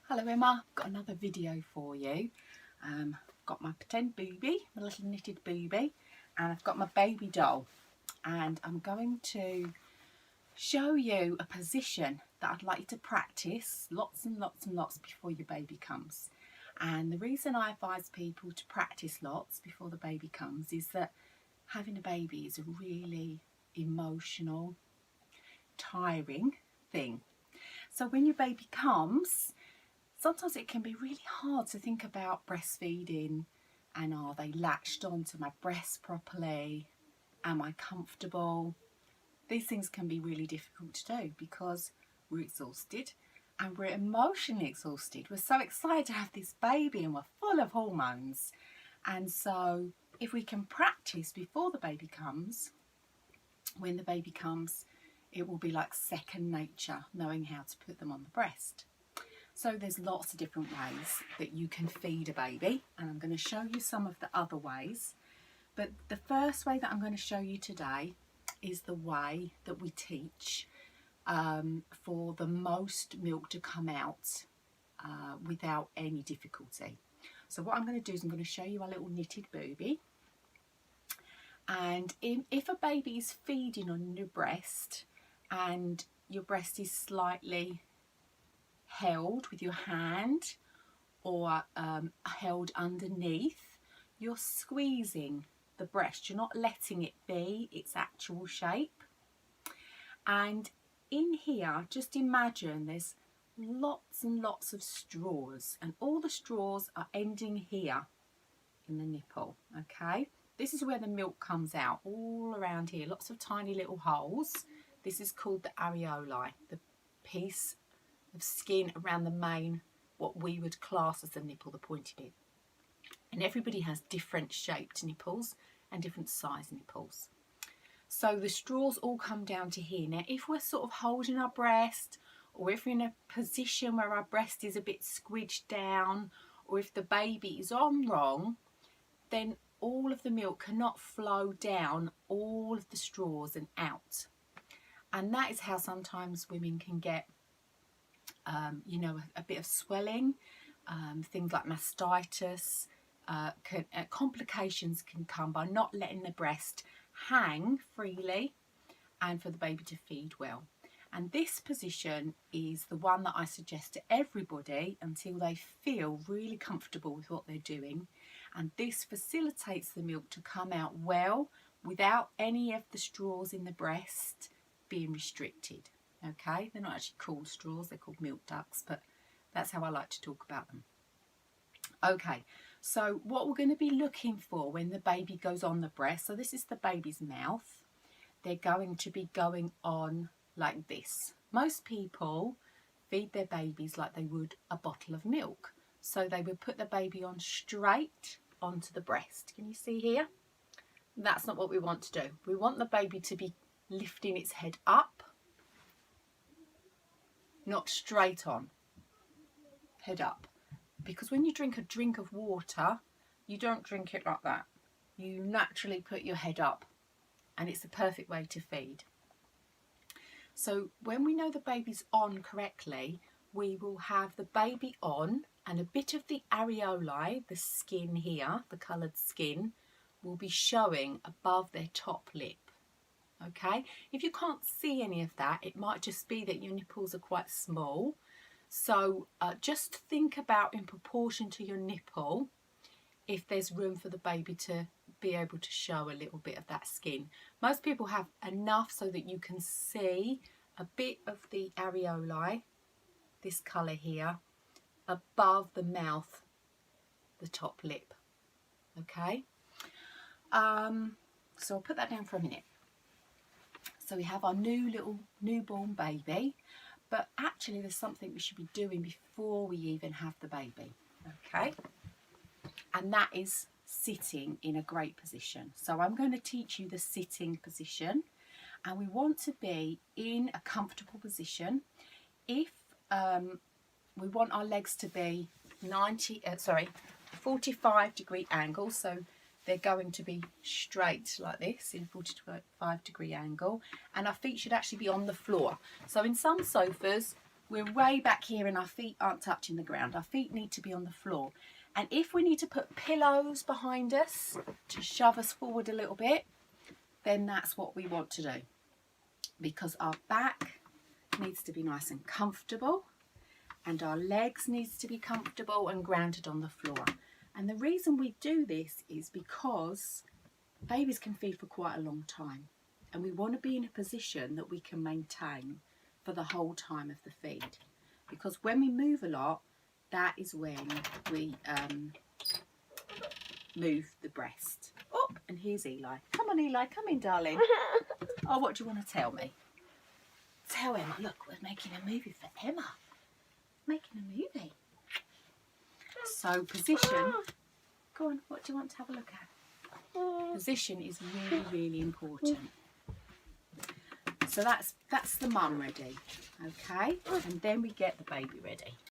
Hello Emma, got another video for you. Got my pretend booby, my little knitted booby, and I've got my baby doll, and I'm going to show you a position that I'd like you to practice lots and lots and lots before your baby comes. And the reason I advise people to practice lots before the baby comes is that having a baby is a really emotional, tiring thing. So when your baby comes, sometimes it can be really hard to think about breastfeeding and are they latched onto my breast properly? Am I comfortable? These things can be really difficult to do because we're exhausted and we're emotionally exhausted. We're so excited to have this baby and we're full of hormones. And so if we can practice before the baby comes, when the baby comes, it will be like second nature, knowing how to put them on the breast. So there's lots of different ways that you can feed a baby, and I'm going to show you some of the other ways. But the first way that I'm going to show you today is the way that we teach for the most milk to come out without any difficulty. So what I'm going to do is I'm going to show you a little knitted booby. And if a baby is feeding on your breast and your breast is slightly held with your hand or held underneath, you're squeezing the breast. You're not letting it be its actual shape. And in here, just imagine there's lots and lots of straws, and all the straws are ending here in the nipple. Okay, this is where the milk comes out, all around here, lots of tiny little holes. This is called the areolae, the piece of skin around the main, what we would class as the nipple, the pointy bit. And everybody has different shaped nipples and different size nipples. So the straws all come down to here. Now if we're sort of holding our breast, or if we're in a position where our breast is a bit squidged down, or if the baby is on wrong, then all of the milk cannot flow down all of the straws and out. And that is how sometimes women can get you know, a bit of swelling, things like mastitis, complications can come by not letting the breast hang freely and for the baby to feed well. And this position is the one that I suggest to everybody until they feel really comfortable with what they're doing. And this facilitates the milk to come out well without any of the straws in the breast being restricted. Okay, they're not actually called straws, they're called milk ducts, but that's how I like to talk about them. Okay, so what we're going to be looking for when the baby goes on the breast, so this is the baby's mouth, they're going to be going on like this. Most people feed their babies like they would a bottle of milk. So they would put the baby on straight onto the breast. Can you see here? That's not what we want to do. We want the baby to be lifting its head up, not straight on, head up. Because when you drink a drink of water, you don't drink it like that. You naturally put your head up, and it's the perfect way to feed. So when we know the baby's on correctly, we will have the baby on, and a bit of the areolae, the skin here, the coloured skin, will be showing above their top lip. Okay, if you can't see any of that, it might just be that your nipples are quite small. So just think about, in proportion to your nipple, if there's room for the baby to be able to show a little bit of that skin. Most people have enough so that you can see a bit of the areolae, this colour here, above the mouth, the top lip. Okay, so I'll put that down for a minute. So we have our new little newborn baby, but actually there's something we should be doing before we even have the baby, okay? And that is sitting in a great position. So I'm going to teach you the sitting position, and we want to be in a comfortable position. If we want our legs to be 45-degree angle, so they're going to be straight like this in 45-degree angle, and our feet should actually be on the floor. So in some sofas we're way back here and our feet aren't touching the ground. Our feet need to be on the floor. And if we need to put pillows behind us to shove us forward a little bit, then that's what we want to do. Because our back needs to be nice and comfortable, and our legs needs to be comfortable and grounded on the floor. And the reason we do this is because babies can feed for quite a long time, and we want to be in a position that we can maintain for the whole time of the feed. Because when we move a lot, that is when we move the breast. Oh, and here's Eli. Come on, Eli, come in, darling. Oh, what do you want to tell me? Tell Emma, look, we're making a movie for Emma. Making a movie. So position, go on, what do you want to have a look at? Position is really, really important. So that's the mum ready, okay? And then we get the baby ready.